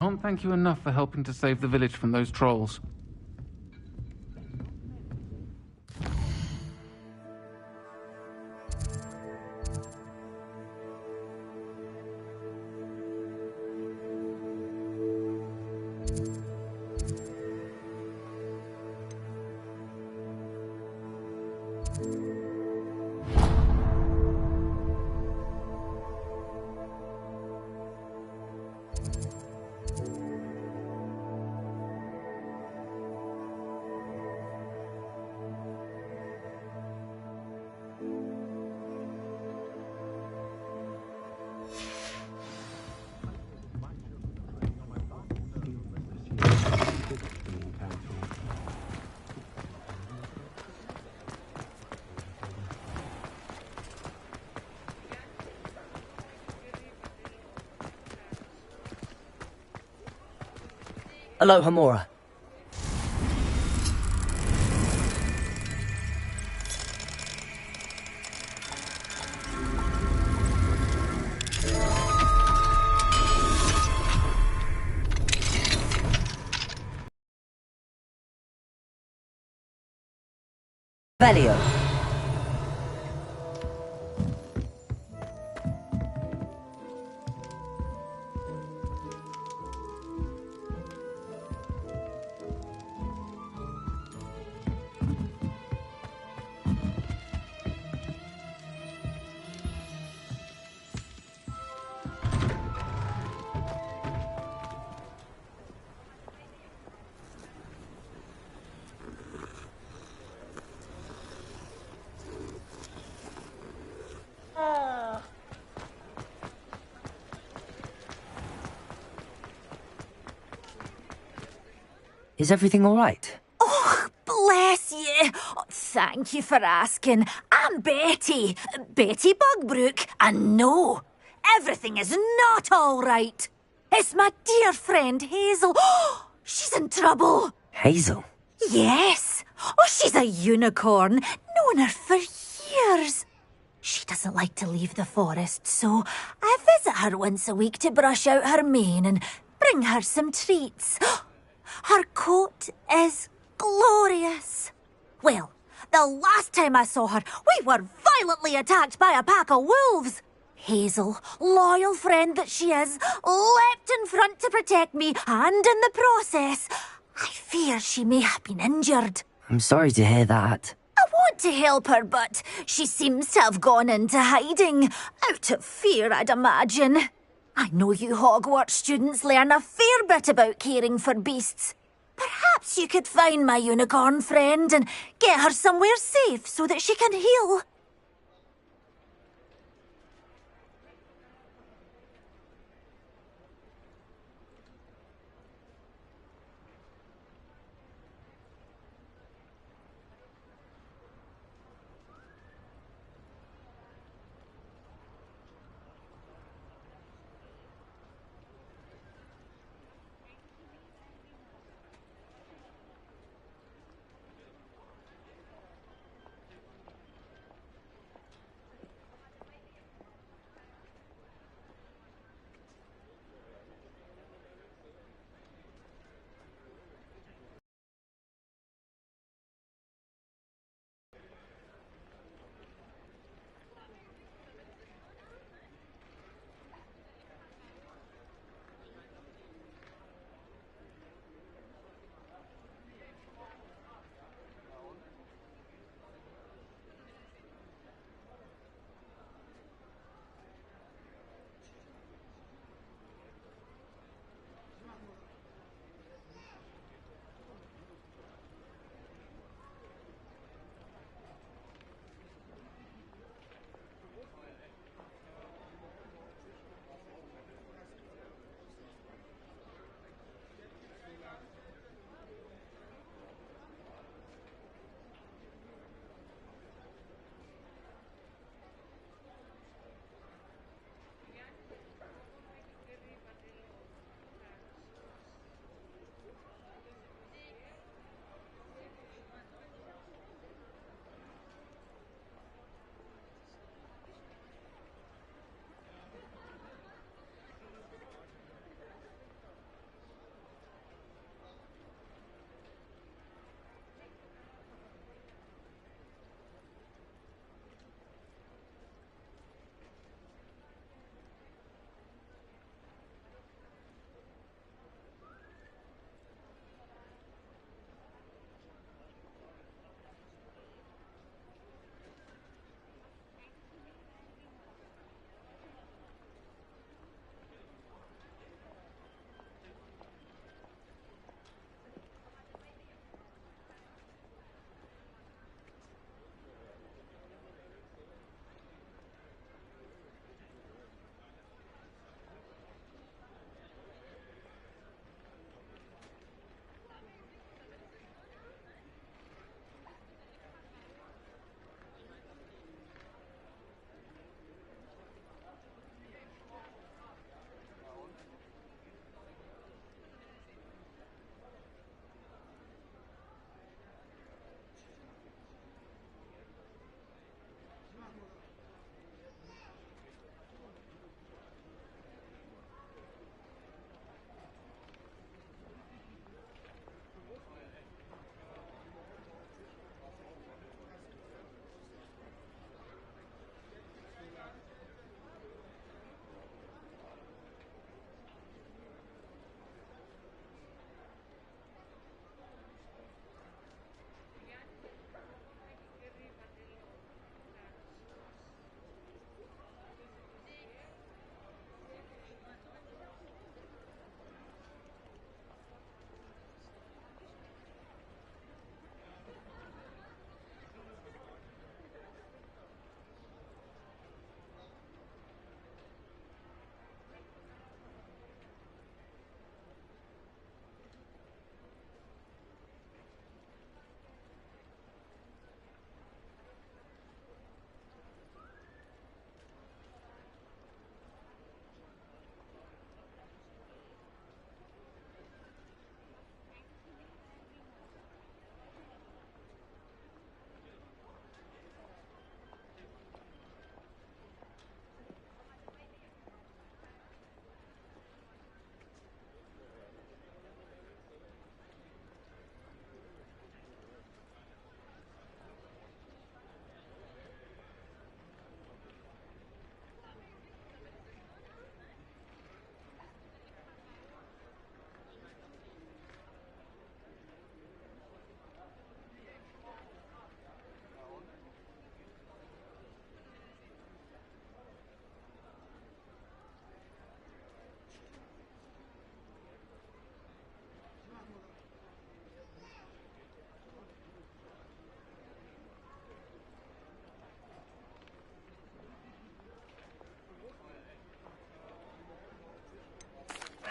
Can't thank you enough for helping to save the village from those trolls. Aloha Mora. Velio. Is everything all right? Oh, bless you. Oh, thank you for asking. I'm Betty. Betty Bugbrook. And no, everything is not all right. It's my dear friend Hazel. Oh, she's in trouble. Hazel? Yes. Oh, she's a unicorn. Known her for years. She doesn't like to leave the forest, so I visit her once a week to brush out her mane and bring her some treats. Her coat is glorious. Well, the last time I saw her, we were violently attacked by a pack of wolves. Hazel, loyal friend that she is, leapt in front to protect me, and in the process, I fear she may have been injured. I'm sorry to hear that. I want to help her, but she seems to have gone into hiding. Out of fear, I'd imagine. I know you Hogwarts students learn a fair bit about caring for beasts. Perhaps you could find my unicorn friend and get her somewhere safe so that she can heal.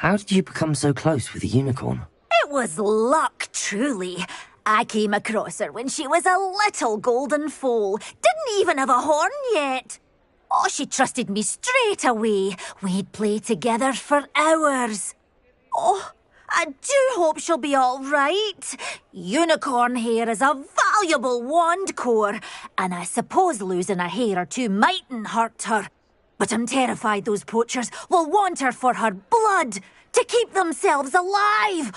How did you become so close with the unicorn? It was luck, truly. I came across her when she was a little golden foal. Didn't even have a horn yet. Oh, she trusted me straight away. We'd play together for hours. Oh, I do hope she'll be all right. Unicorn hair is a valuable wand core, and I suppose losing a hair or two mightn't hurt her. But I'm terrified those poachers will want her for her blood, to keep themselves alive.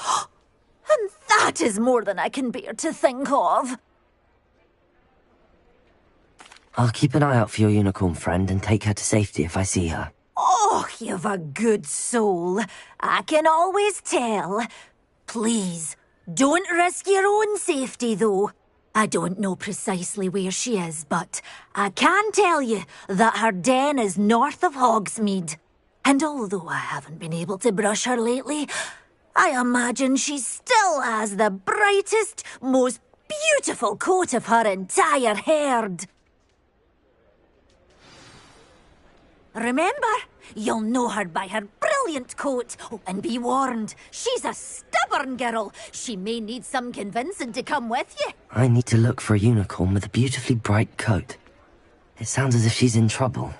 And that is more than I can bear to think of. I'll keep an eye out for your unicorn friend and take her to safety if I see her. Oh, you've a good soul. I can always tell. Please, don't risk your own safety, though. I don't know precisely where she is, but I can tell you that her den is north of Hogsmeade. And although I haven't been able to brush her lately, I imagine she still has the brightest, most beautiful coat of her entire herd. Remember, you'll know her by her brilliant coat. Oh, and be warned, she's a stubborn girl. She may need some convincing to come with you. I need to look for a unicorn with a beautifully bright coat. It sounds as if she's in trouble.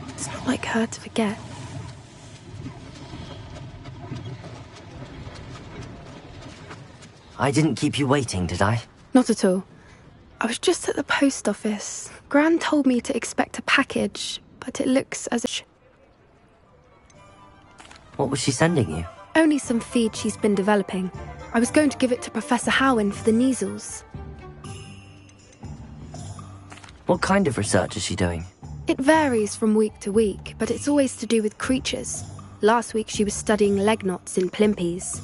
It's not like her to forget. I didn't keep you waiting, did I? Not at all. I was just at the post office. Gran told me to expect a package, but it looks as if... What was she sending you? Only some feed she's been developing. I was going to give it to Professor Howin for the measles. What kind of research is she doing? It varies from week to week, but it's always to do with creatures. Last week she was studying leg knots in plimpies.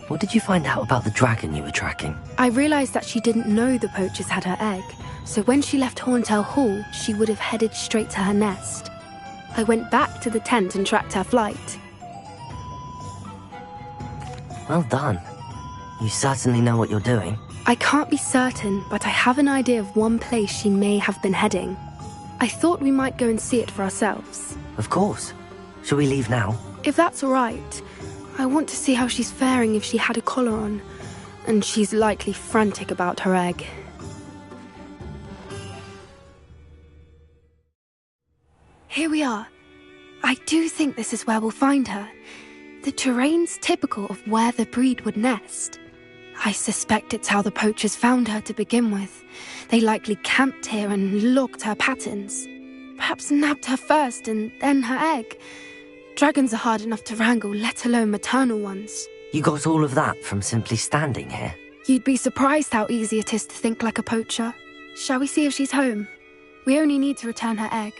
What did you find out about the dragon you were tracking? I realised that she didn't know the poachers had her egg, so when she left Horntail Hall, she would have headed straight to her nest. I went back to the tent and tracked her flight. Well done. You certainly know what you're doing. I can't be certain, but I have an idea of one place she may have been heading. I thought we might go and see it for ourselves. Of course. Shall we leave now? If that's all right. I want to see how she's faring if she had a collar on. And she's likely frantic about her egg. Here we are. I do think this is where we'll find her. The terrain's typical of where the breed would nest. I suspect it's how the poachers found her to begin with. They likely camped here and logged her patterns. Perhaps nabbed her first and then her egg. Dragons are hard enough to wrangle, let alone maternal ones. You got all of that from simply standing here? You'd be surprised how easy it is to think like a poacher. Shall we see if she's home? We only need to return her egg.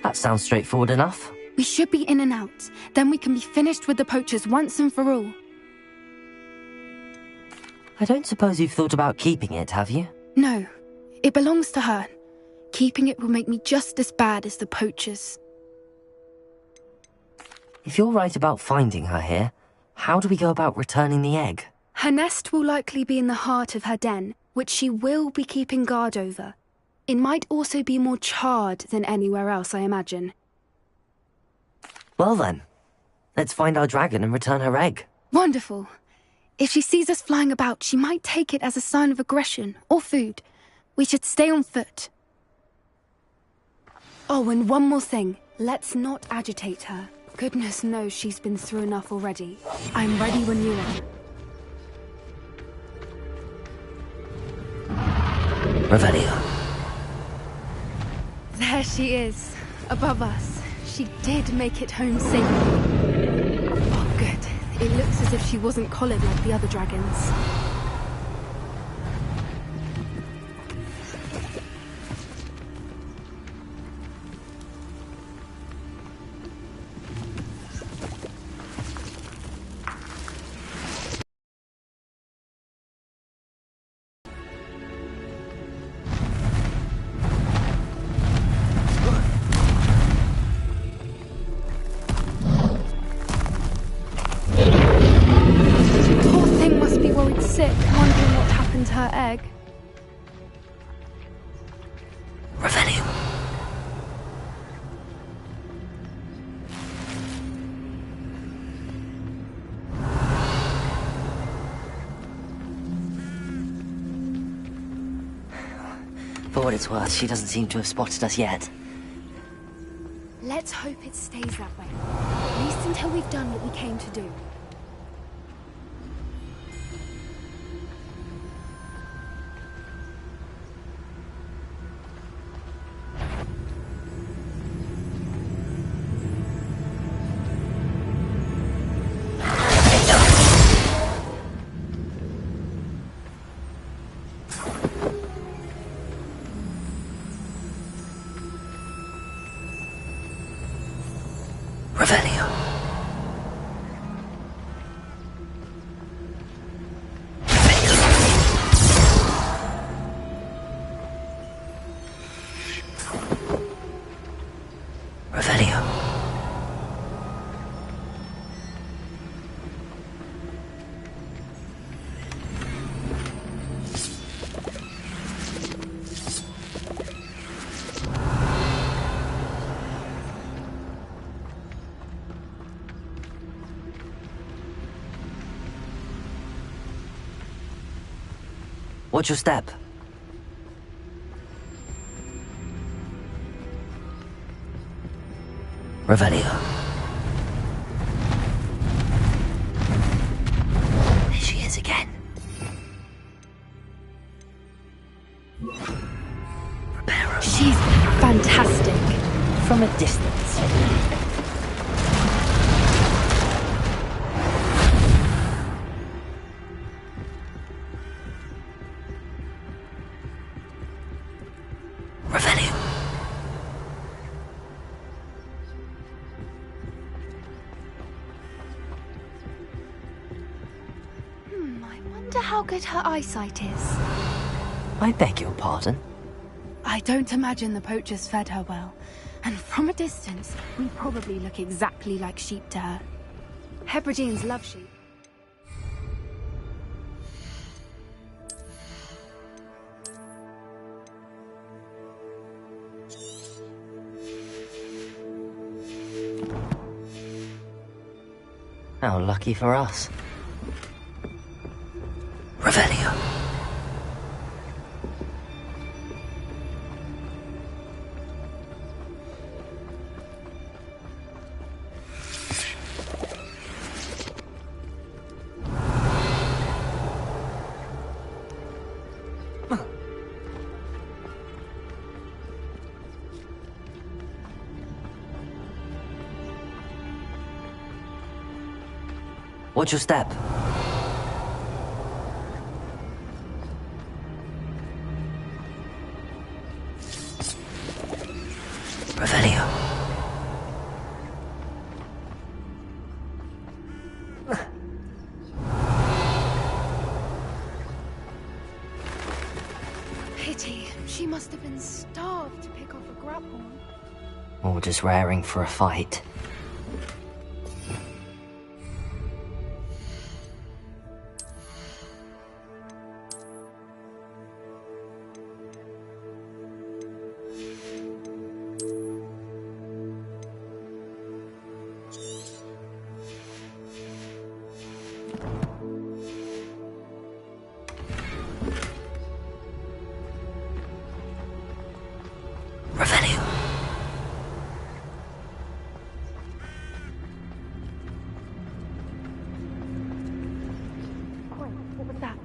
That sounds straightforward enough. We should be in and out. Then we can be finished with the poachers once and for all. I don't suppose you've thought about keeping it, have you? No. It belongs to her. Keeping it will make me just as bad as the poachers. If you're right about finding her here, how do we go about returning the egg? Her nest will likely be in the heart of her den, which she will be keeping guard over. It might also be more charred than anywhere else, I imagine. Well then, let's find our dragon and return her egg. Wonderful. If she sees us flying about, she might take it as a sign of aggression or food. We should stay on foot. Oh, and one more thing. Let's not agitate her. Goodness knows she's been through enough already. I'm ready when you are. Revelio. There she is, above us. She did make it home safely. Oh, good. It looks as if she wasn't collared like the other dragons. her egg. Revelio. For what it's worth, she doesn't seem to have spotted us yet. Let's hope it stays that way. At least until we've done what we came to do. Revelio. Revelio. Watch your step. Revelio. There she is again. Reparo. She's fantastic. From a distance. Revelio. I wonder how good her eyesight is. I beg your pardon? I don't imagine the poachers fed her well. And from a distance, we probably look exactly like sheep to her. Hebrideans love sheep. How lucky for us. Revelio. Watch your step. Revelio. Pity. She must have been starved to pick off a grapple. Or just raring for a fight. Revelio. What was that?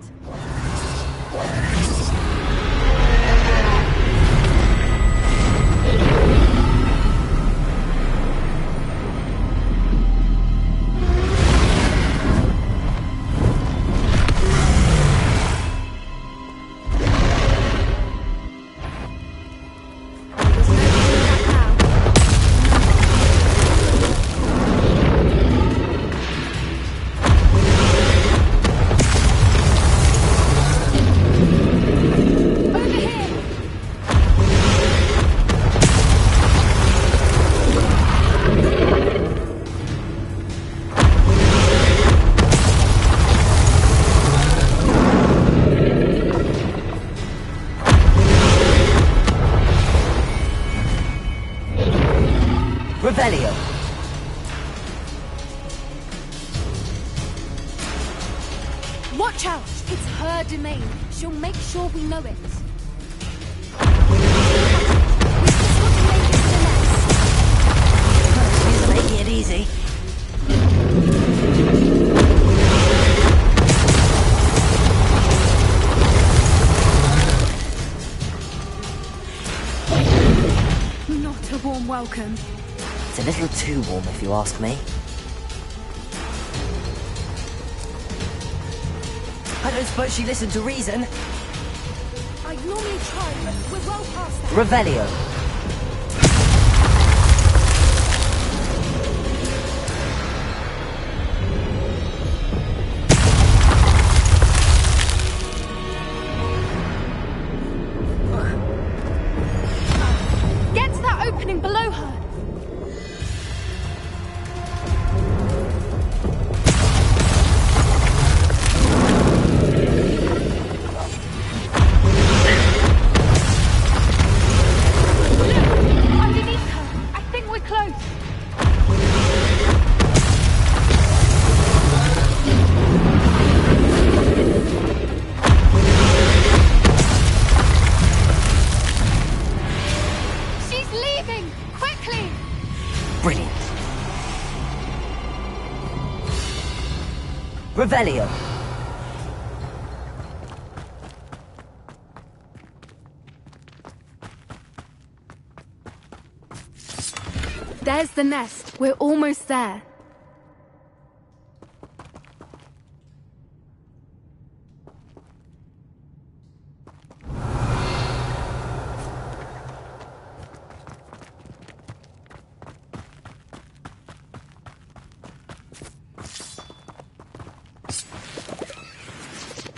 Watch out! It's her domain. She'll make sure we know it. She's making it easy. Not a warm welcome. It's a little too warm if you ask me. I don't suppose she listened to reason. I normally try, but we're well past that. Revelio. Get to that opening below her. Revelio. There's the nest. We're almost there.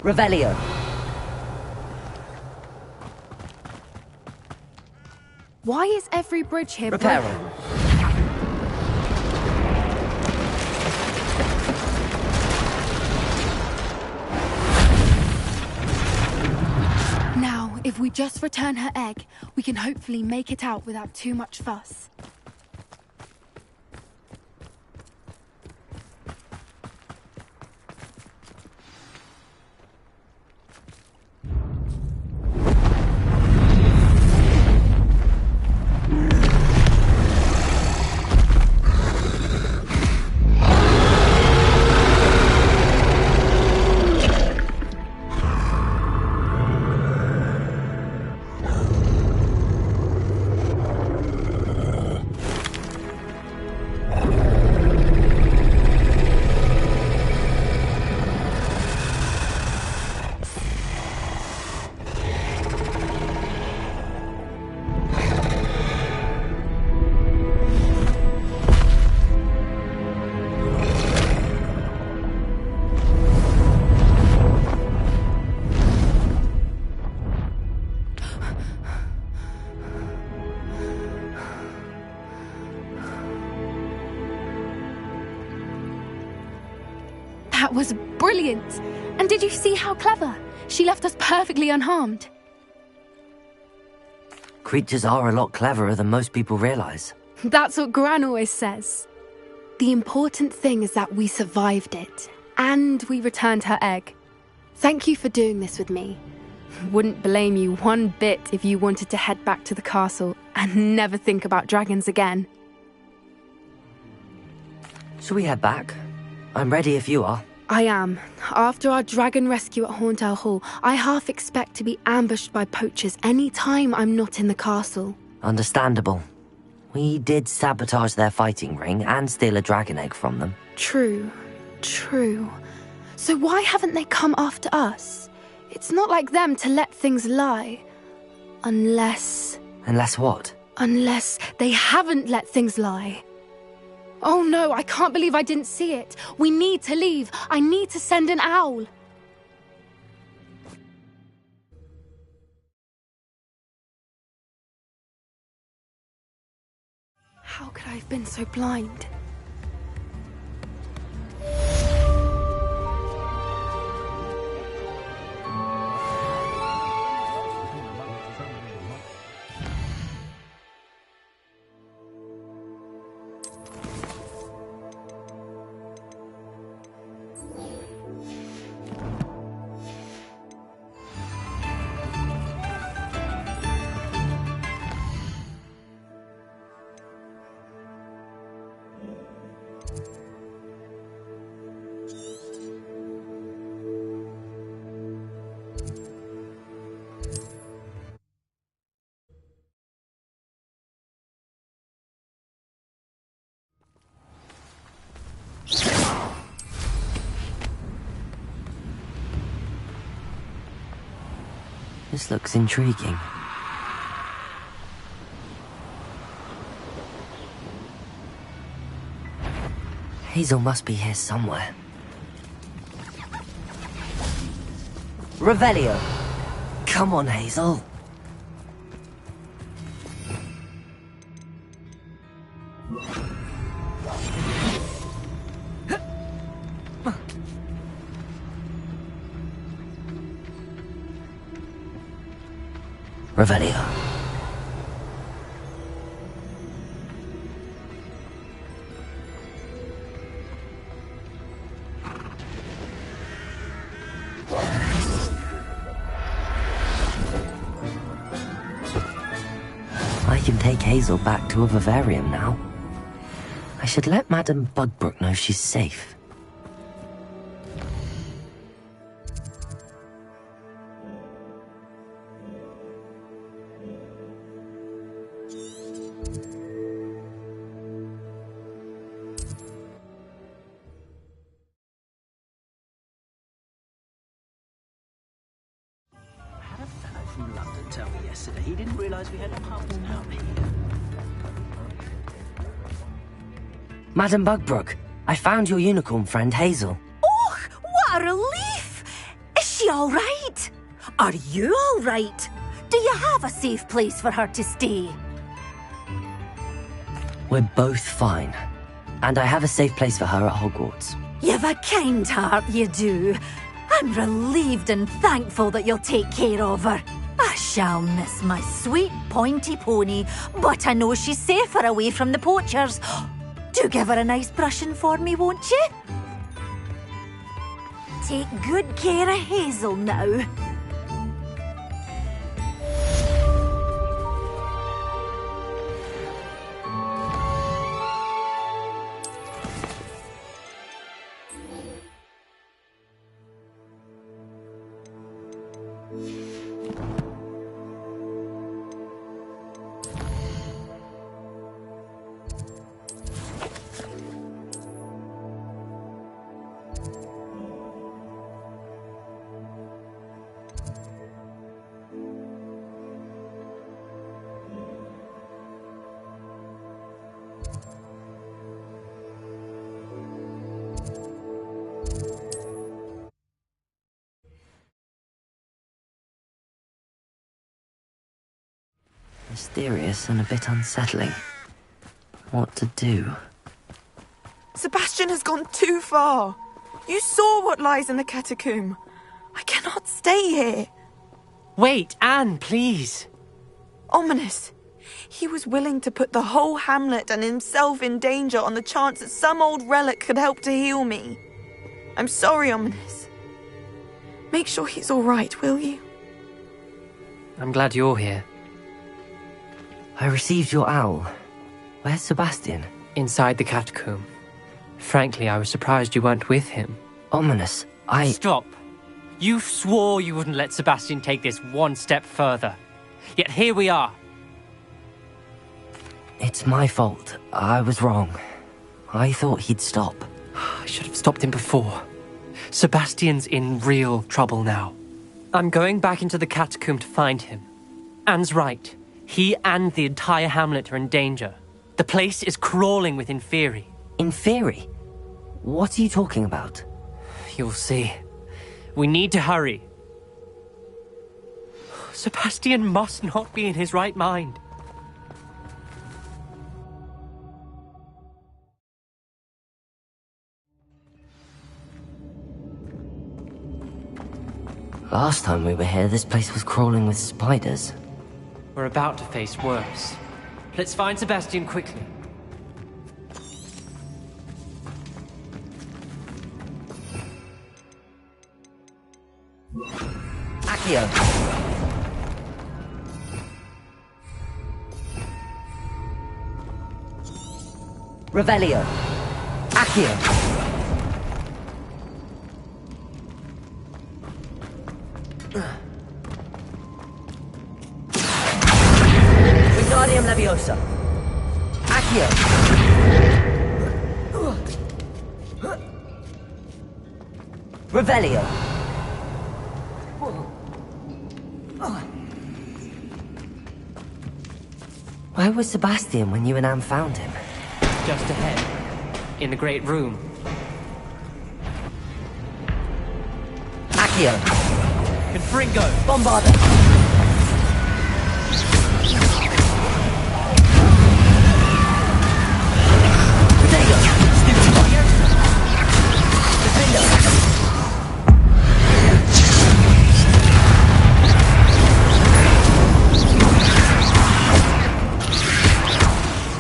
Revelio. Why is every bridge here Reparo. broken? Now, if we just return her egg, we can hopefully make it out without too much fuss. That was brilliant! And did you see how clever? She left us perfectly unharmed. Creatures are a lot cleverer than most people realize. That's what Gran always says. The important thing is that we survived it, and we returned her egg. Thank you for doing this with me. Wouldn't blame you one bit if you wanted to head back to the castle and never think about dragons again. Shall we head back? I'm ready if you are. I am. After our dragon rescue at Horndale Hall, I half expect to be ambushed by poachers any time I'm not in the castle. Understandable. We did sabotage their fighting ring and steal a dragon egg from them. True. So why haven't they come after us? It's not like them to let things lie. Unless... Unless what? Unless they haven't let things lie. Oh no, I can't believe I didn't see it. We need to leave. I need to send an owl. How could I have been so blind? This looks intriguing. Hazel must be here somewhere. Revelio! Come on, Hazel. Revelio. I can take Hazel back to a vivarium now. I should let Madame Bugbrook know she's safe. From London tell me yesterday he didn't realise we had a pub out here. Madame Bugbrook, I found your unicorn friend Hazel. Oh, what a relief! Is she all right? Are you all right? Do you have a safe place for her to stay? We're both fine. And I have a safe place for her at Hogwarts. You've a kind heart, you do. I'm relieved and thankful that you'll take care of her. I shall miss my sweet pointy pony, but I know she's safer away from the poachers. Do give her a nice brushing for me, won't you? Take good care of Hazel now. Mysterious and a bit unsettling. What to do? Sebastian has gone too far. You saw what lies in the catacomb. I cannot stay here. Wait, Anne, please. Ominous. He was willing to put the whole hamlet and himself in danger on the chance that some old relic could help to heal me. I'm sorry, Ominous. Make sure he's all right, will you? I'm glad you're here. I received your owl. Where's Sebastian? Inside the catacomb. Frankly, I was surprised you weren't with him. Ominous, Stop. You swore you wouldn't let Sebastian take this one step further. Yet here we are. It's my fault. I was wrong. I thought he'd stop. I should have stopped him before. Sebastian's in real trouble now. I'm going back into the catacomb to find him. Anne's right. He and the entire hamlet are in danger. The place is crawling with Inferi. Inferi? What are you talking about? You'll see. We need to hurry. Sebastian must not be in his right mind. Last time we were here, this place was crawling with spiders. We're about to face worse. Let's find Sebastian quickly. Accio! Revelio! Accio! Wingardium Leviosa! Accio! Revelio! Where was Sebastian when you and Anne found him? Just ahead. In the Great Room. Accio! Confringo! Bombarda!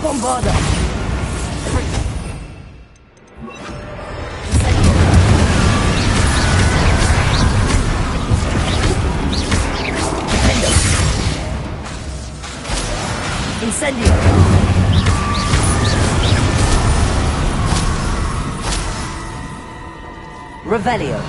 Bombarda! Incendio! Revelio!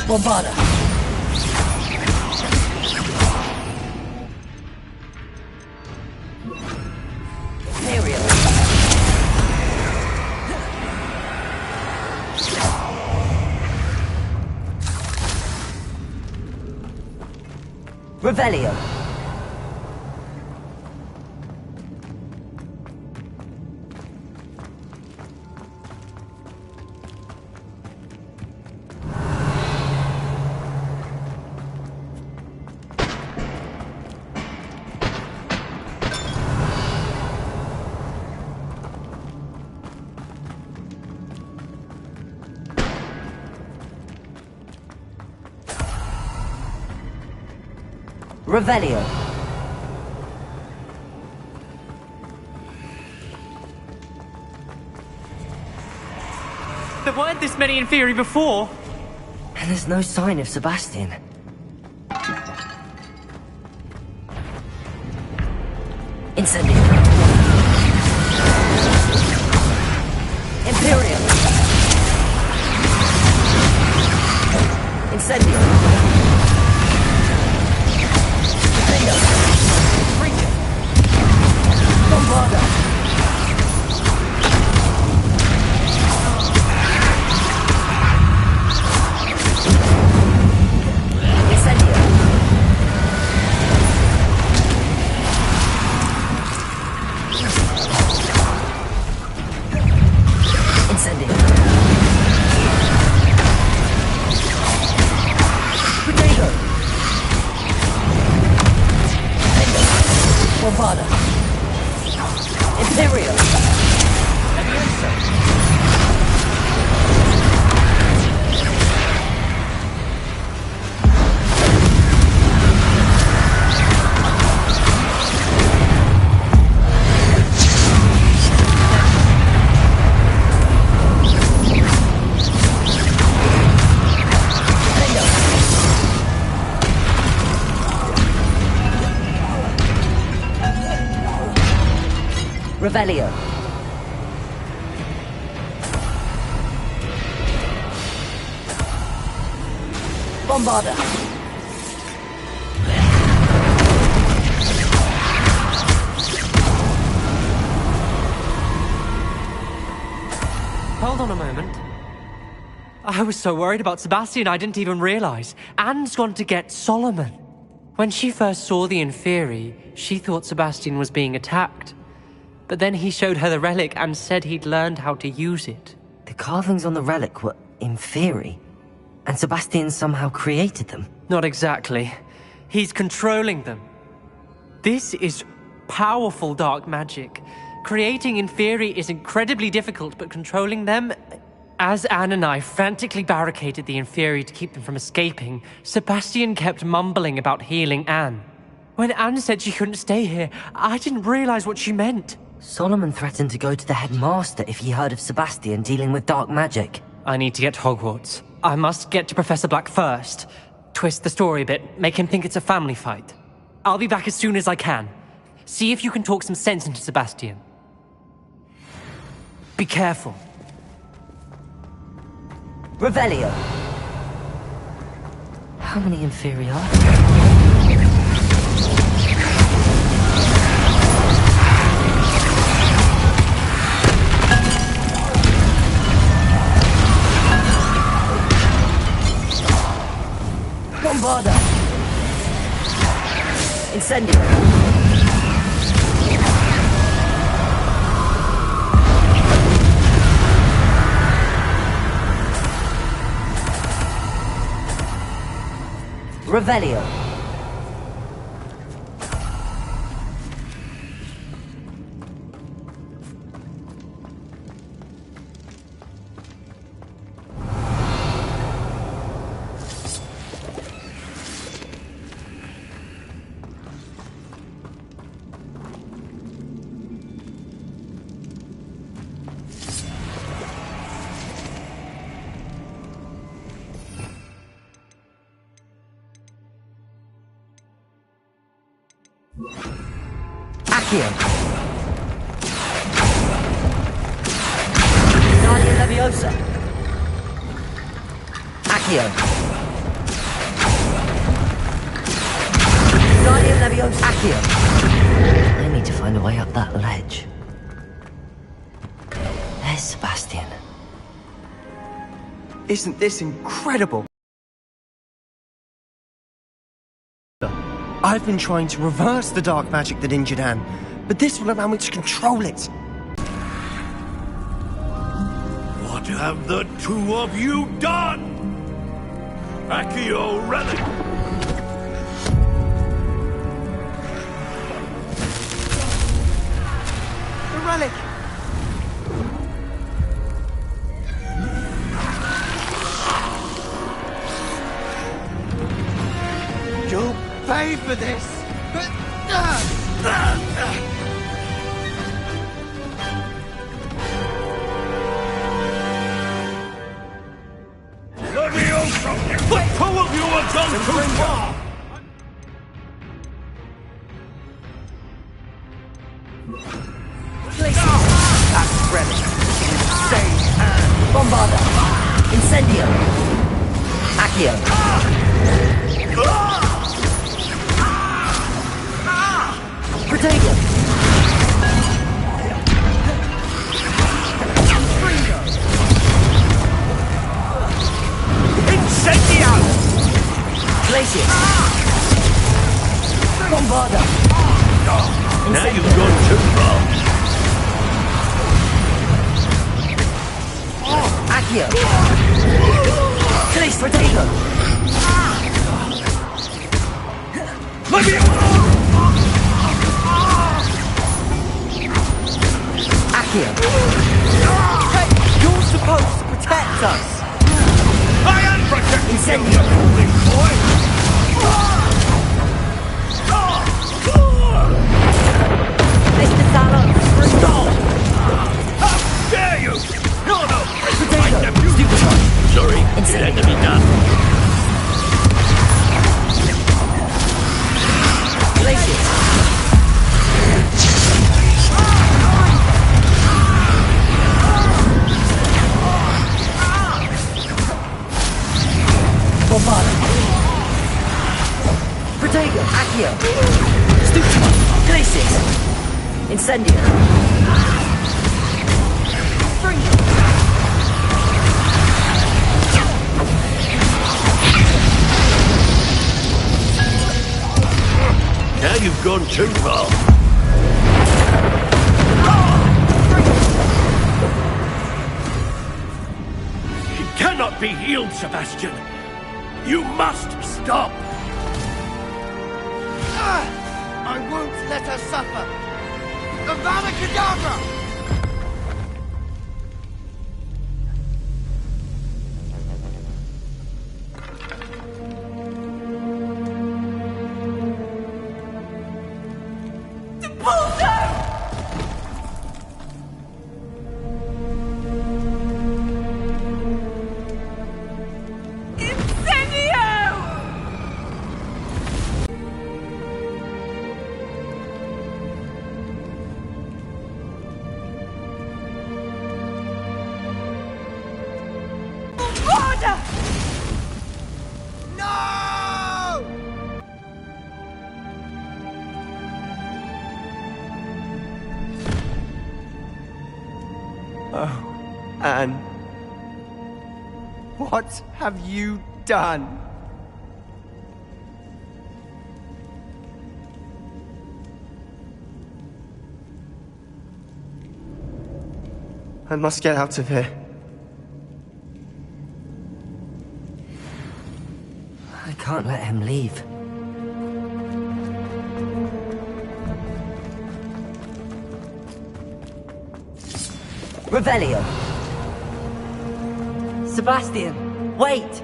Bombarda! Imperial! Revelio! Revelio. There weren't this many Inferi before! And there's no sign of Sebastian. Incendio. Imperial. Incendio. Bombarda! Incendio! Incendio! Potato! Bombarda! Imperial! Revelio. Bombarda. Hold on a moment. I was so worried about Sebastian I didn't even realize. Anne's gone to get Solomon. When she first saw the Inferi, she thought Sebastian was being attacked. But then he showed her the relic and said he'd learned how to use it. The carvings on the relic were Inferi, and Sebastian somehow created them. Not exactly. He's controlling them. This is powerful dark magic. Creating Inferi is incredibly difficult, but controlling them... As Anne and I frantically barricaded the Inferi to keep them from escaping, Sebastian kept mumbling about healing Anne. When Anne said she couldn't stay here, I didn't realize what she meant. Solomon threatened to go to the headmaster if he heard of Sebastian dealing with dark magic. I need to get to Hogwarts. I must get to Professor Black first. Twist the story a bit, make him think it's a family fight. I'll be back as soon as I can. See if you can talk some sense into Sebastian. Be careful. Revelio. How many inferior? Bombarda. Incendio. Revelio. Accio. Guardian Leviosa. Accio. Guardian Leviosa. Accio. I need to find a way up that ledge. There's Sebastian. Isn't this incredible? I've been trying to reverse the dark magic that injured Anne, but this will allow me to control it. What have the two of you done? Accio Relic! The relic! You'll pay for this! Leviosa! The two of you have gone too far! That relic will save Anne! Bombarda. Incendio. Accio. Protego. Incendio! Glacier. Bombarda. Now you've gone too far. Accio. Glacier. Protego. Accio. Hey, you're supposed to protect us! I am protecting Incendio. you, foolish boy! Mr. Salon. Stop! How dare you! You're no friend of my Potato. nephew! Stupid. Sorry, it had to be done. Glacier. Bombarda. Protego. Accio. Stupid. Glacier. Incendio. Now you've gone too far. He cannot be healed, Sebastian. You must stop. I won't let her suffer! Avada Kedavra! Oh, Anne. What have you done? I must get out of here. I can't let him leave. Revelio! Sebastian, wait!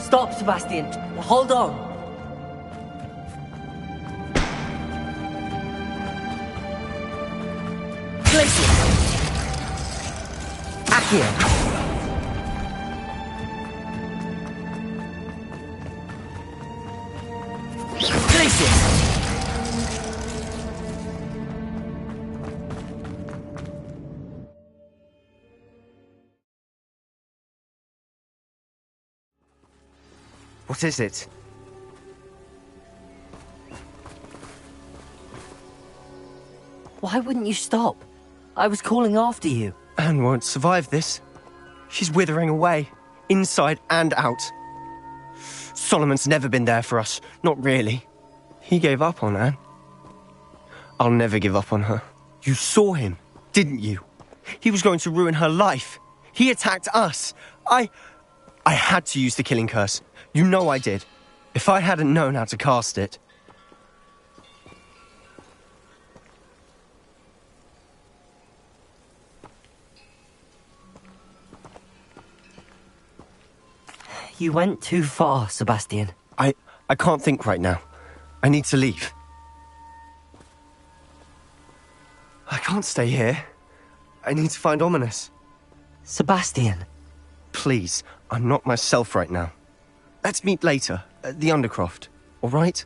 Stop, Sebastian. Hold on. Glacier. Accio. Glacier. What is it? Why wouldn't you stop? I was calling after you. Anne won't survive this. She's withering away, inside and out. Solomon's never been there for us. Not really. He gave up on Anne. I'll never give up on her. You saw him, didn't you? He was going to ruin her life. He attacked us. I had to use the killing curse. You know I did. If I hadn't known how to cast it... You went too far, Sebastian. I can't think right now. I need to leave. I can't stay here. I need to find Ominous. Sebastian. Please, I'm not myself right now. Let's meet later, at the Undercroft, all right?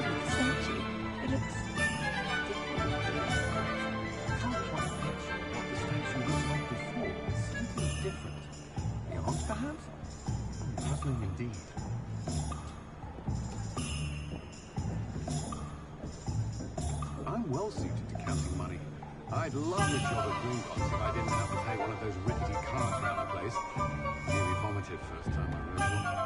statue. It looks I can't quite picture what the statue looked like before. Something different. Yours, perhaps? Puzzling indeed. I'm well suited to counting money. I'd love the job at Gringotts if I didn't have to pay one of those rickety carts around the place. Nearly vomited first time I rode one.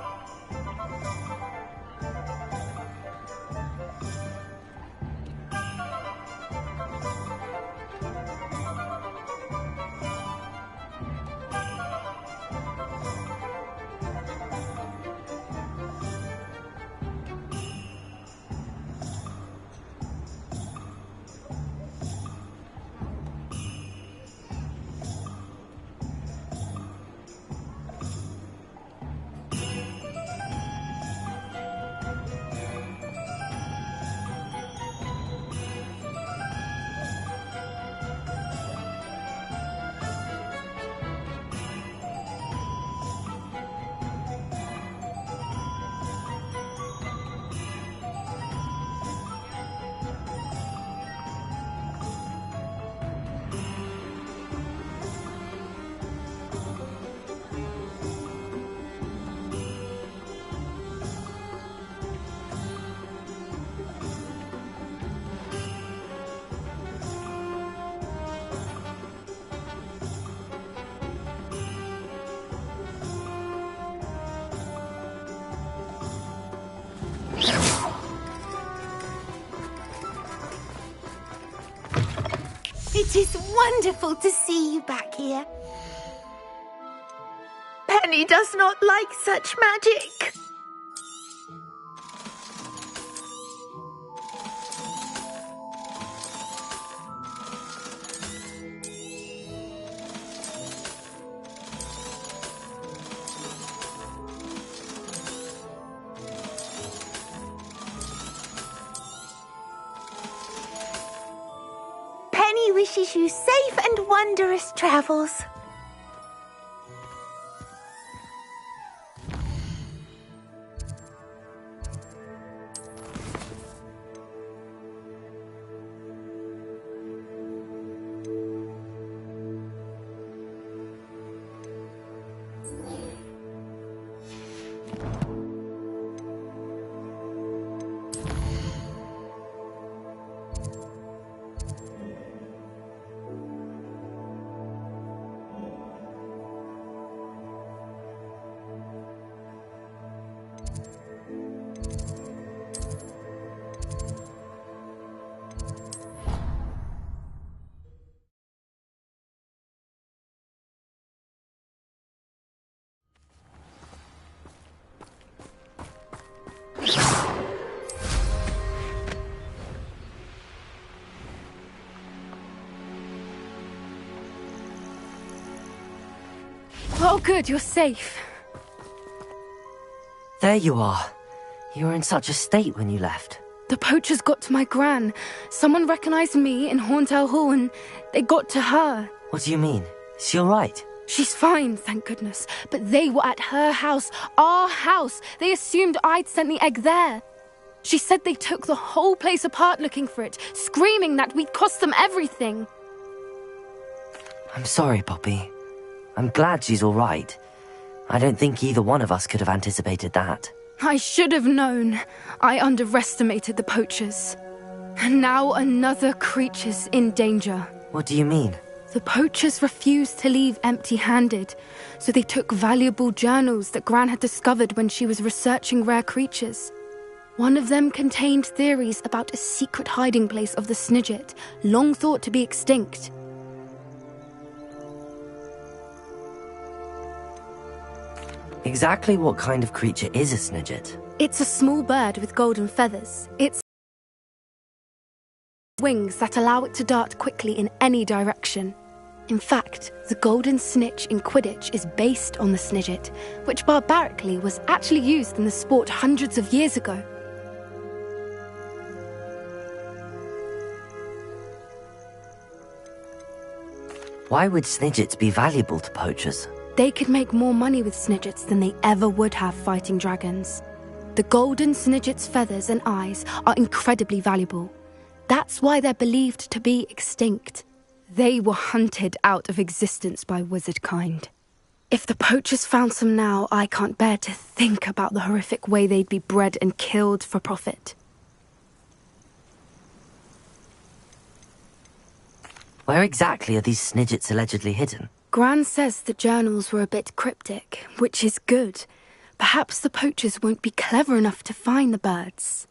It is wonderful to see you back here. Penny does not like such magic. Penny wishes you safe and wondrous travels. Oh, good, you're safe. There you are. You were in such a state when you left. The poachers got to my gran. Someone recognized me in Horntail Hall and they got to her. What do you mean? Is she alright? She's fine, thank goodness. But they were at her house, our house. They assumed I'd sent the egg there. She said they took the whole place apart looking for it, screaming that we'd cost them everything. I'm sorry, Poppy. I'm glad she's alright. I don't think either one of us could have anticipated that. I should have known. I underestimated the poachers. And now another creature's in danger. What do you mean? The poachers refused to leave empty-handed, so they took valuable journals that Gran had discovered when she was researching rare creatures. One of them contained theories about a secret hiding place of the Snidget, long thought to be extinct. Exactly what kind of creature is a Snidget? It's a small bird with golden feathers. It's wings that allow it to dart quickly in any direction. In fact, the golden snitch in Quidditch is based on the Snidget, which barbarically was actually used in the sport hundreds of years ago. Why would Snidgets be valuable to poachers? They could make more money with Snidgets than they ever would have fighting dragons. The golden snidget's feathers and eyes are incredibly valuable. That's why they're believed to be extinct. They were hunted out of existence by wizard kind. If the poachers found some now, I can't bear to think about the horrific way they'd be bred and killed for profit. Where exactly are these snidgets allegedly hidden? Gran says the journals were a bit cryptic, which is good. Perhaps the poachers won't be clever enough to find the birds.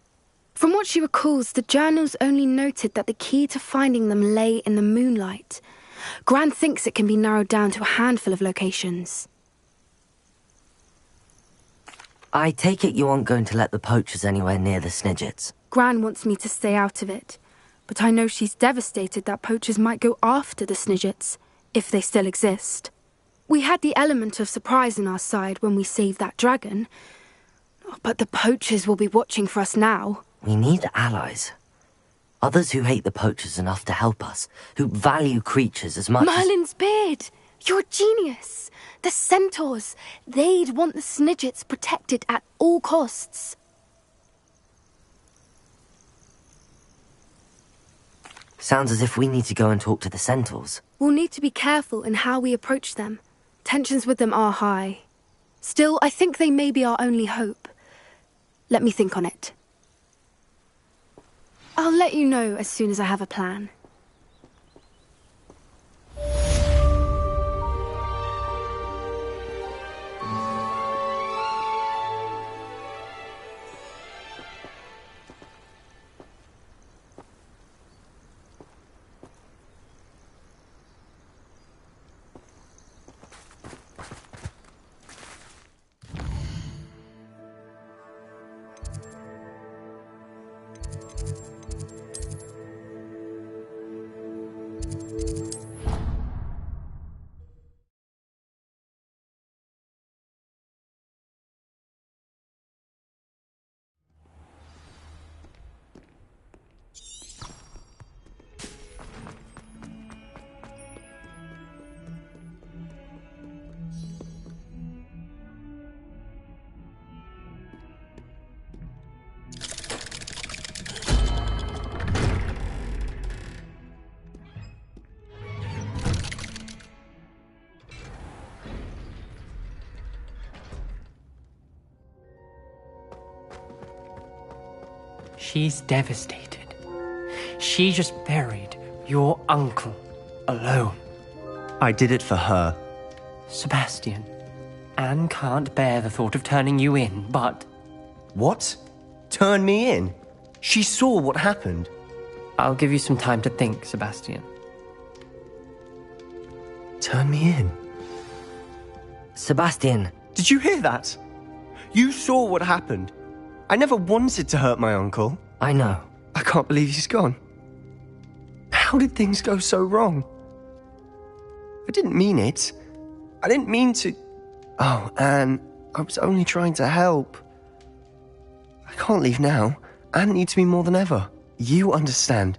From what she recalls, the journals only noted that the key to finding them lay in the moonlight. Gran thinks it can be narrowed down to a handful of locations. I take it you aren't going to let the poachers anywhere near the snidgets. Gran wants me to stay out of it, but I know she's devastated that poachers might go after the snidgets, if they still exist. We had the element of surprise on our side when we saved that dragon, but the poachers will be watching for us now. We need allies. Others who hate the poachers enough to help us, who value creatures as much Merlin's beard! You're a genius! The centaurs! They'd want the snidgets protected at all costs. Sounds as if we need to go and talk to the centaurs. We'll need to be careful in how we approach them. Tensions with them are high. Still, I think they may be our only hope. Let me think on it. I'll let you know as soon as I have a plan. She's devastated. She just buried your uncle alone. I did it for her. Sebastian, Anne can't bear the thought of turning you in, but... What? Turn me in? She saw what happened. I'll give you some time to think, Sebastian. Turn me in? Sebastian. Did you hear that? You saw what happened. I never wanted to hurt my uncle. I know. I can't believe he's gone. How did things go so wrong? I didn't mean it. I didn't mean to... Oh, Anne, I was only trying to help. I can't leave now. Anne needs me more than ever. You understand.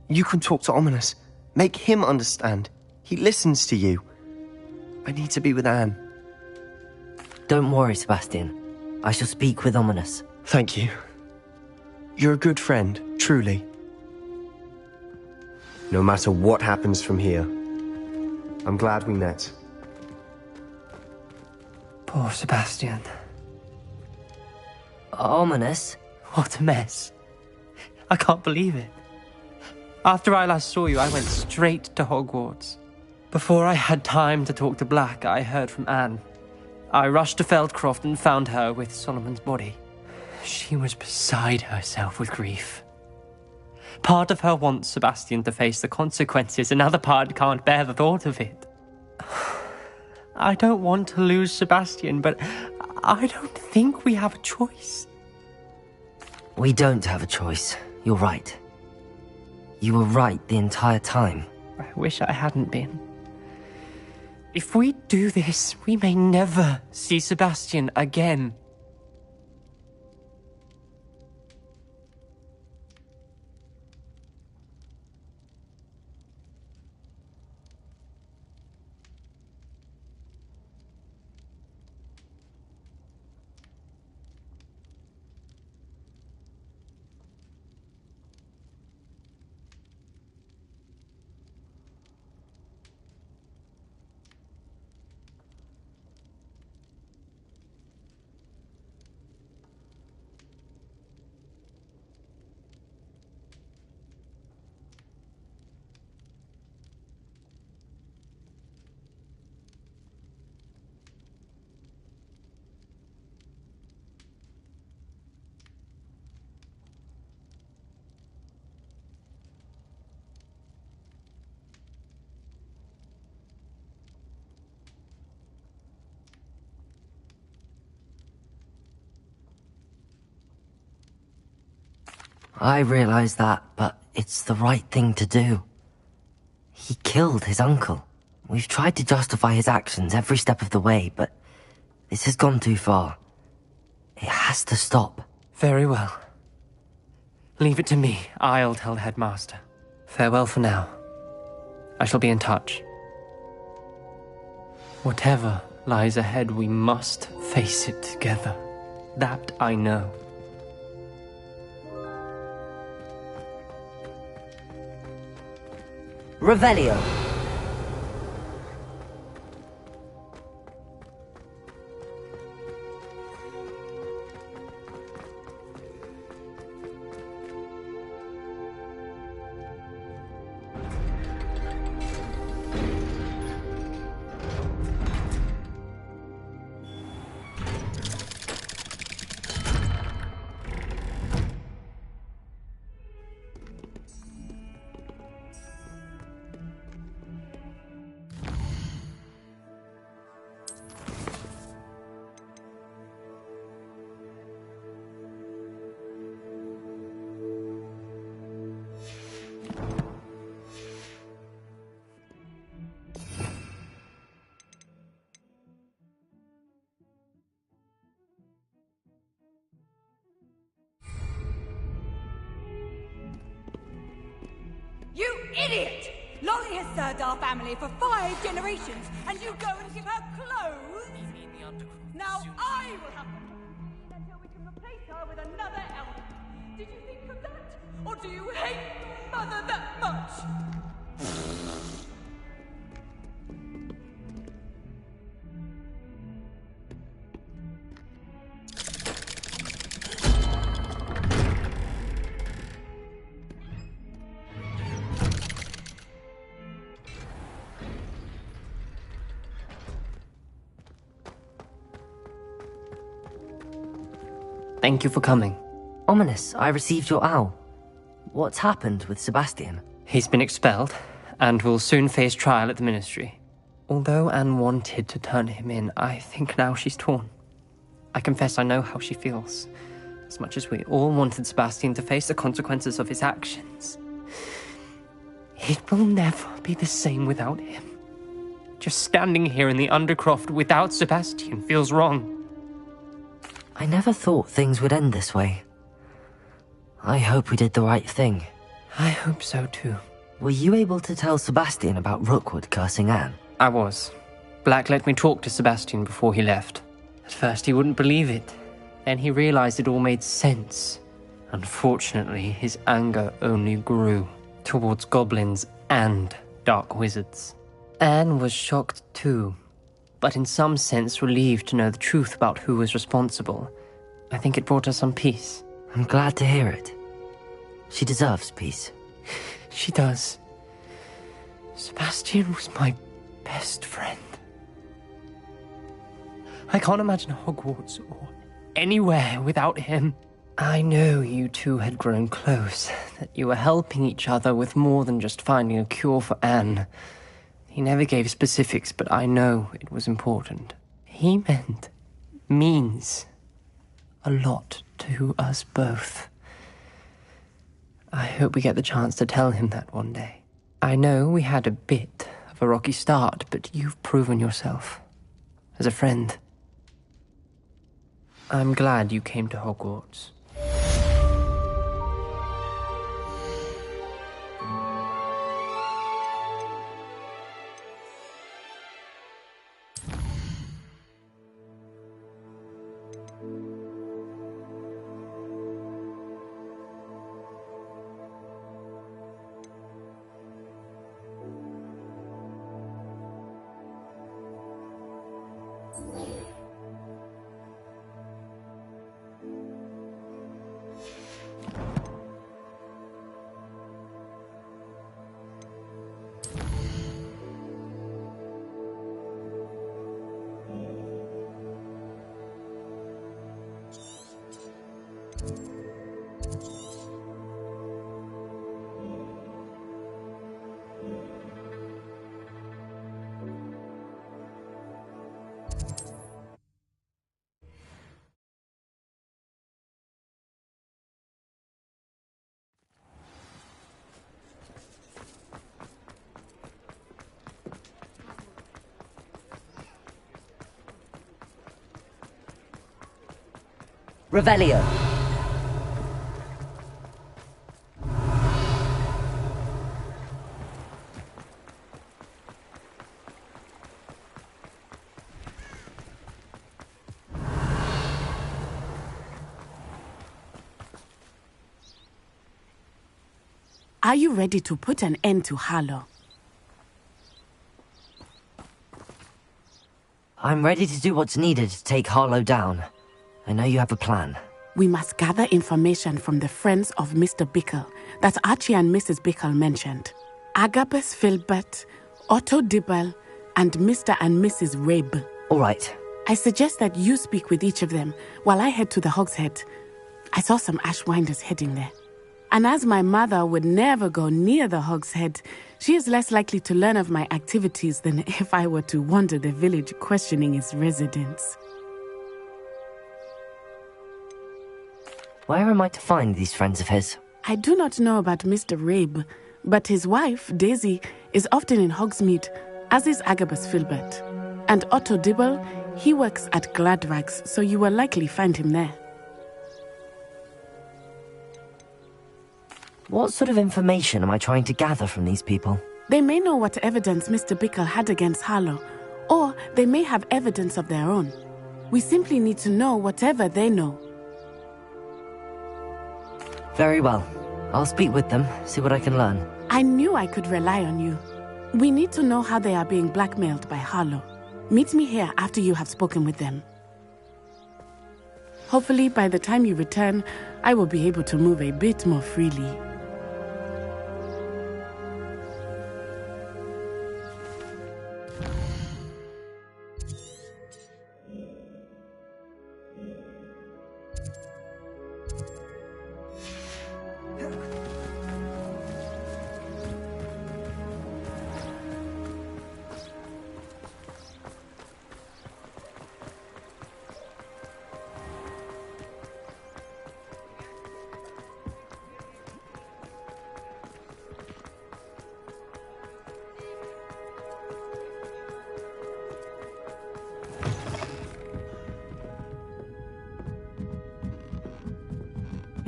You can talk to Ominous. Make him understand. He listens to you. I need to be with Anne. Don't worry, Sebastian. I shall speak with Ominous. Thank you. You're a good friend, truly. No matter what happens from here, I'm glad we met. Poor Sebastian. Ominous? What a mess. I can't believe it. After I last saw you, I went straight to Hogwarts. Before I had time to talk to Black, I heard from Anne. I rushed to Feldcroft and found her with Solomon's body. She was beside herself with grief. Part of her wants Sebastian to face the consequences, another part can't bear the thought of it. I don't want to lose Sebastian, but I don't think we have a choice. We don't have a choice. You're right. You were right the entire time. I wish I hadn't been. If we do this, we may never see Sebastian again. I realize that, but it's the right thing to do. He killed his uncle. We've tried to justify his actions every step of the way, but this has gone too far. It has to stop. Very well. Leave it to me. I'll tell the headmaster. Farewell for now. I shall be in touch. Whatever lies ahead, we must face it together. That I know. Revelio. You idiot! Lolly has served our family for 5 generations, and you go and give her clothes? Now I will have to until we can replace her with another elder. Did you think of that? Or do you hate your mother that much? Thank you for coming. Ominous, I received your owl. What's happened with Sebastian? He's been expelled, and will soon face trial at the Ministry. Although Anne wanted to turn him in, I think now she's torn. I confess I know how she feels. As much as we all wanted Sebastian to face the consequences of his actions. It will never be the same without him. Just standing here in the Undercroft without Sebastian feels wrong. I never thought things would end this way. I hope we did the right thing. I hope so too. Were you able to tell Sebastian about Rookwood cursing Anne? I was. Black let me talk to Sebastian before he left. At first he wouldn't believe it. Then he realized it all made sense. Unfortunately, his anger only grew towards goblins and dark wizards. Anne was shocked too, but in some sense relieved to know the truth about who was responsible. I think it brought her some peace. I'm glad to hear it. She deserves peace. She does. Sebastian was my best friend. I can't imagine Hogwarts or anywhere without him. I know you two had grown close, that you were helping each other with more than just finding a cure for Anne. He never gave specifics, but I know it was important. He means a lot to us both. I hope we get the chance to tell him that one day. I know we had a bit of a rocky start, but you've proven yourself as a friend. I'm glad you came to Hogwarts. Revelio. Are you ready to put an end to Harlow? I'm ready to do what's needed to take Harlow down. I know you have a plan. We must gather information from the friends of Mr. Bickle that Archie and Mrs. Bickle mentioned. Agabus Filbert, Otto Dibble, and Mr. and Mrs. Rabe. All right. I suggest that you speak with each of them while I head to the Hogshead. I saw some Ashwinders heading there. And as my mother would never go near the Hogshead, she is less likely to learn of my activities than if I were to wander the village questioning its residents. Where am I to find these friends of his? I do not know about Mr. Rabe, but his wife, Daisy, is often in Hogsmeade, as is Agabus Filbert. And Otto Dibble, he works at Gladrags, so you will likely find him there. What sort of information am I trying to gather from these people? They may know what evidence Mr. Bickle had against Harlow, or they may have evidence of their own. We simply need to know whatever they know. Very well. I'll speak with them, see what I can learn. I knew I could rely on you. We need to know how they are being blackmailed by Harlow. Meet me here after you have spoken with them. Hopefully, by the time you return, I will be able to move a bit more freely.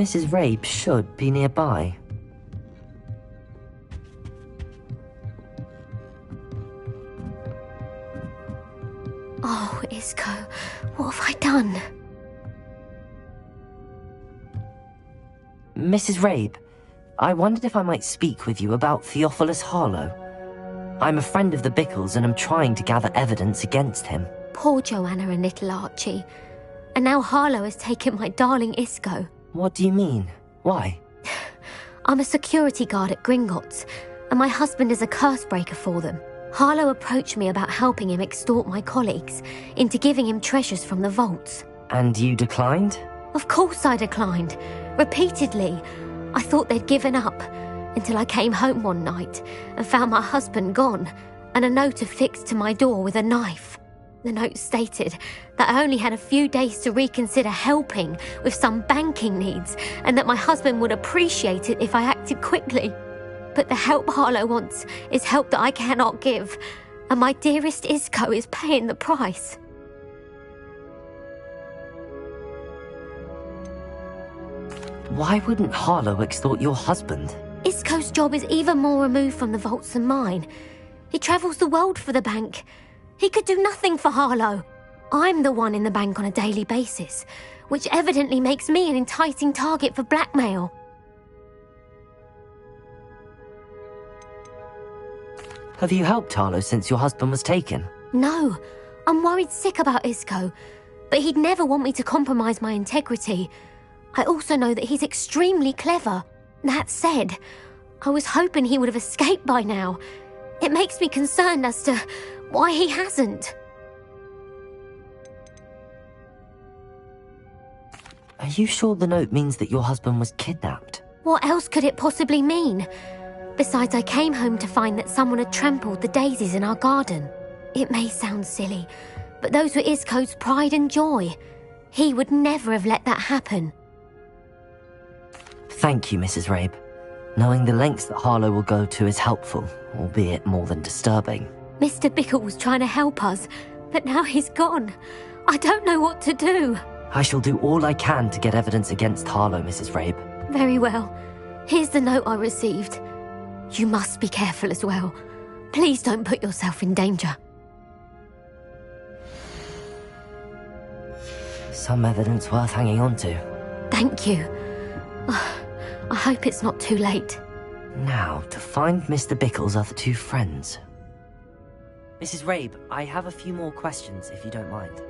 Mrs. Rabe should be nearby. Oh, Isco, what have I done? Mrs. Rabe, I wondered if I might speak with you about Theophilus Harlow. I'm a friend of the Bickles and I'm trying to gather evidence against him. Poor Joanna and little Archie. And now Harlow has taken my darling Isco. What do you mean? Why? I'm a security guard at Gringotts, and my husband is a curse breaker for them. Harlow approached me about helping him extort my colleagues into giving him treasures from the vaults. And you declined? Of course I declined. Repeatedly. I thought they'd given up, until I came home one night and found my husband gone, and a note affixed to my door with a knife. The note stated that I only had a few days to reconsider helping with some banking needs, and that my husband would appreciate it if I acted quickly. But the help Harlow wants is help that I cannot give, and my dearest Isco is paying the price. Why wouldn't Harlow extort your husband? Isco's job is even more removed from the vaults than mine. He travels the world for the bank. He could do nothing for Harlow. I'm the one in the bank on a daily basis, which evidently makes me an enticing target for blackmail. Have you helped Harlow since your husband was taken? No, I'm worried sick about Isco, but he'd never want me to compromise my integrity. I also know that he's extremely clever. That said, I was hoping he would have escaped by now. It makes me concerned as to why he hasn't. Are you sure the note means that your husband was kidnapped? What else could it possibly mean? Besides, I came home to find that someone had trampled the daisies in our garden. It may sound silly, but those were Isco's pride and joy. He would never have let that happen. Thank you, Mrs. Rabe. Knowing the lengths that Harlow will go to is helpful, albeit more than disturbing. Mr. Bickle was trying to help us, but now he's gone. I don't know what to do. I shall do all I can to get evidence against Harlow, Mrs. Rabe. Very well. Here's the note I received. You must be careful as well. Please don't put yourself in danger. Some evidence worth hanging on to. Thank you. I hope it's not too late. Now, to find Mr. Bickle's other two friends. Mrs. Rabe, I have a few more questions, if you don't mind.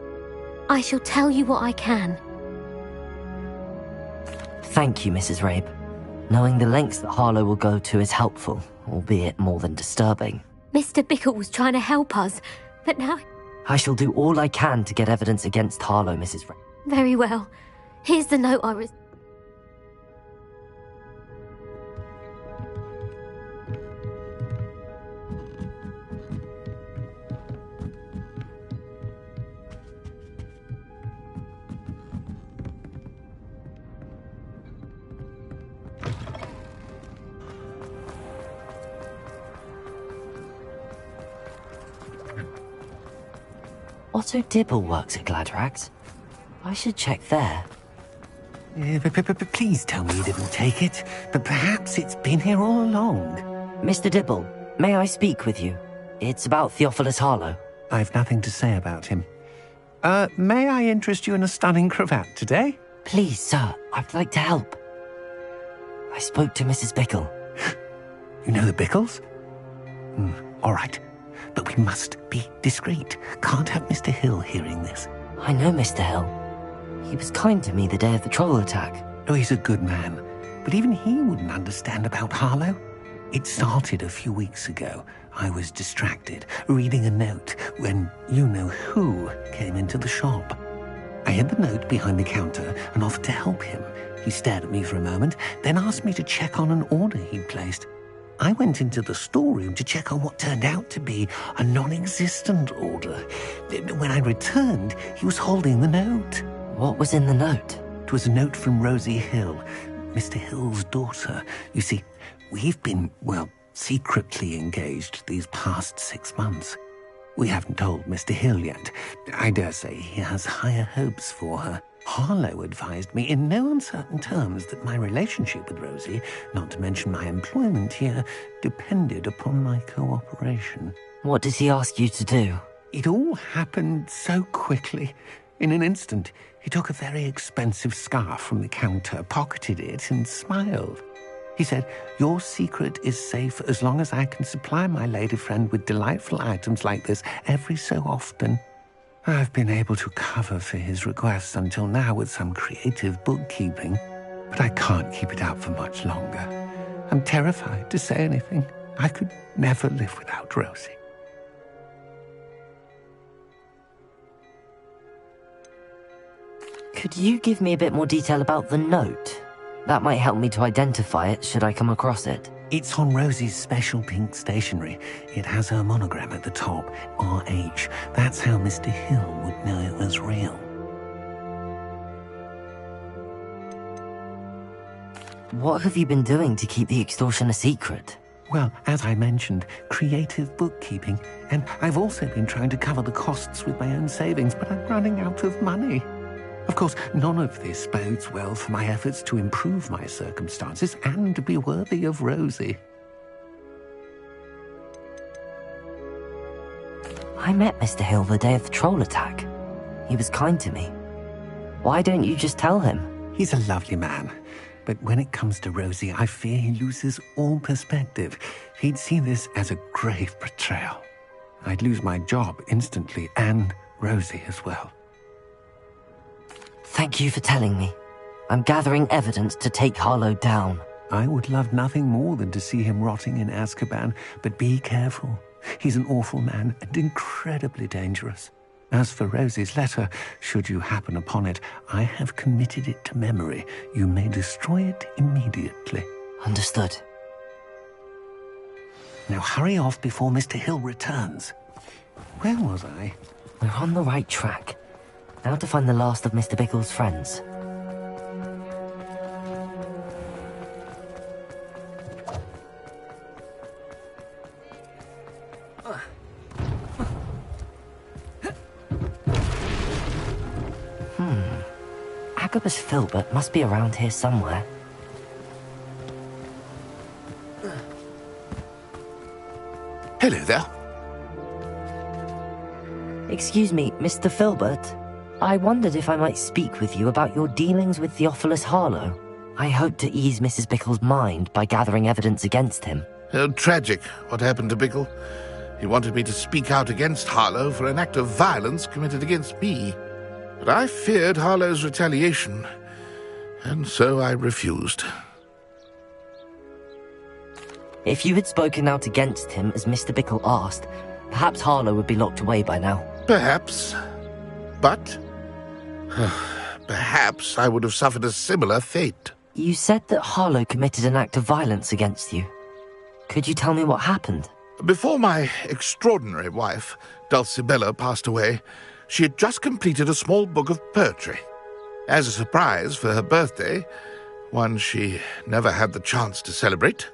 I shall tell you what I can. Thank you, Mrs. Rabe. Knowing the lengths that Harlow will go to is helpful, albeit more than disturbing. Mr. Bickle was trying to help us, but now... I shall do all I can to get evidence against Harlow, Mrs. Rabe. Very well. Here's the note I received. Otto Dibble works at Gladrax. I should check there. Please tell me you didn't take it. But perhaps it's been here all along. Mr. Dibble, may I speak with you? It's about Theophilus Harlow. I've nothing to say about him. May I interest you in a stunning cravat today? Please, sir, I'd like to help. I spoke to Mrs. Bickle. You know the Bickles? All right. But we must be discreet. Can't have Mr. Hill hearing this. I know Mr. Hill. He was kind to me the day of the troll attack. Oh, he's a good man. But even he wouldn't understand about Harlow. It started a few weeks ago. I was distracted, reading a note, when you-know-who came into the shop. I hid the note behind the counter and offered to help him. He stared at me for a moment, then asked me to check on an order he'd placed. I went into the storeroom to check on what turned out to be a non-existent order. When I returned, he was holding the note. What was in the note? It was a note from Rosie Hill, Mr. Hill's daughter. You see, we've been, secretly engaged these past 6 months. We haven't told Mr. Hill yet. I dare say he has higher hopes for her. Harlow advised me in no uncertain terms that my relationship with Rosie, not to mention my employment here, depended upon my cooperation. What does he ask you to do? It all happened so quickly. In an instant, he took a very expensive scarf from the counter, pocketed it, and smiled. He said, "Your secret is safe as long as I can supply my lady friend with delightful items like this every so often." I've been able to cover for his requests until now with some creative bookkeeping, but I can't keep it up for much longer. I'm terrified to say anything. I could never live without Rosie. Could you give me a bit more detail about the note? That might help me to identify it should I come across it. It's on Rosie's special pink stationery. It has her monogram at the top, RH. That's how Mr. Hill would know it was real. What have you been doing to keep the extortion a secret? Well, as I mentioned, creative bookkeeping. And I've also been trying to cover the costs with my own savings, but I'm running out of money. Of course, none of this bodes well for my efforts to improve my circumstances and to be worthy of Rosie. I met Mr. Hill the day of the troll attack. He was kind to me. Why don't you just tell him? He's a lovely man. But when it comes to Rosie, I fear he loses all perspective. He'd see this as a grave betrayal. I'd lose my job instantly, and Rosie as well. Thank you for telling me. I'm gathering evidence to take Harlow down. I would love nothing more than to see him rotting in Azkaban, but be careful. He's an awful man and incredibly dangerous. As for Rosie's letter, should you happen upon it, I have committed it to memory. You may destroy it immediately. Understood. Now hurry off before Mr. Hill returns. Where was I? We're on the right track. Now to find the last of Mr. Bickle's friends. Agabus Filbert must be around here somewhere. Hello there. Excuse me, Mr. Filbert. I wondered if I might speak with you about your dealings with Theophilus Harlow. I hope to ease Mrs. Bickle's mind by gathering evidence against him. Oh, tragic what happened to Bickle. He wanted me to speak out against Harlow for an act of violence committed against me. But I feared Harlow's retaliation, and so I refused. If you had spoken out against him as Mr. Bickle asked, perhaps Harlow would be locked away by now. Perhaps. But perhaps I would have suffered a similar fate. You said that Harlow committed an act of violence against you. Could you tell me what happened? Before my extraordinary wife, Dulcibella, passed away, she had just completed a small book of poetry. As a surprise for her birthday, one she never had the chance to celebrate,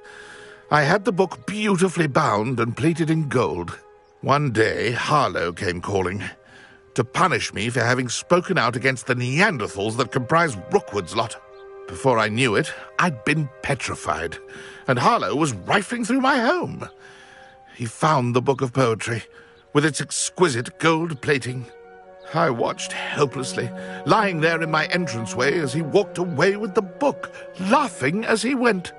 I had the book beautifully bound and plated in gold. One day, Harlow came calling to punish me for having spoken out against the Neanderthals that comprise Rookwood's lot. Before I knew it, I'd been petrified, and Harlow was rifling through my home. He found the book of poetry, with its exquisite gold plating. I watched helplessly, lying there in my entranceway as he walked away with the book, laughing as he went.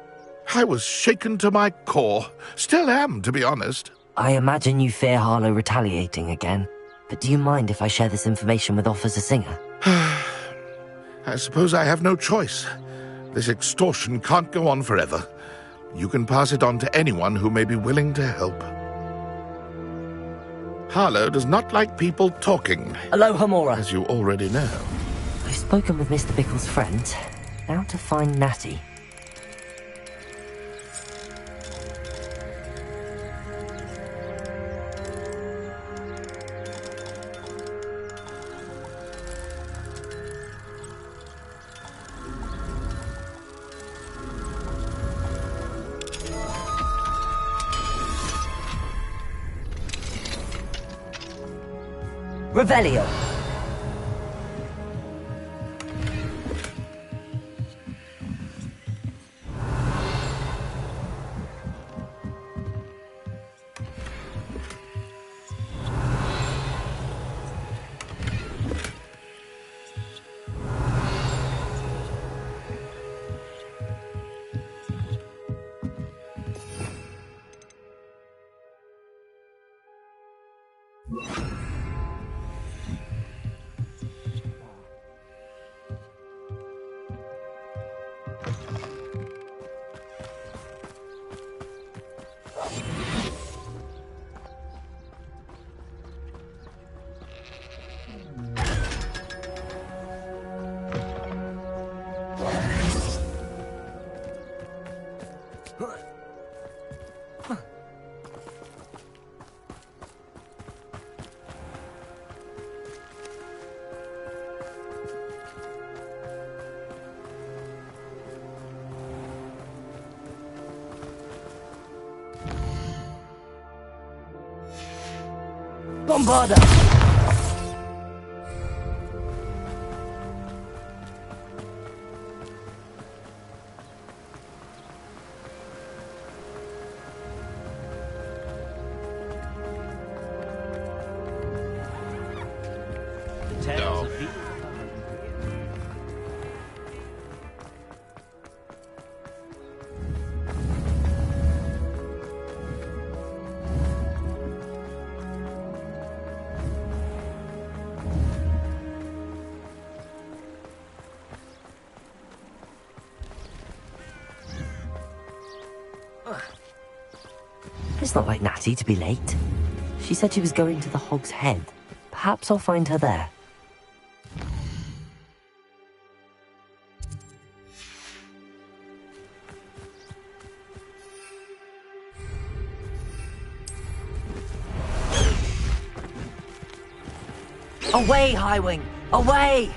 I was shaken to my core. Still am, to be honest. I imagine you fear Harlow retaliating again, but do you mind if I share this information with Officer Singer? I suppose I have no choice. This extortion can't go on forever. You can pass it on to anyone who may be willing to help. Harlow does not like people talking. Aloha, Mora. As you already know. I've spoken with Mr. Bickle's friend. Now to find Natty. Revelio. Bombarda! No. It's not like Natty to be late. She said she was going to the Hog's Head. Perhaps I'll find her there. Away, Highwing! Away!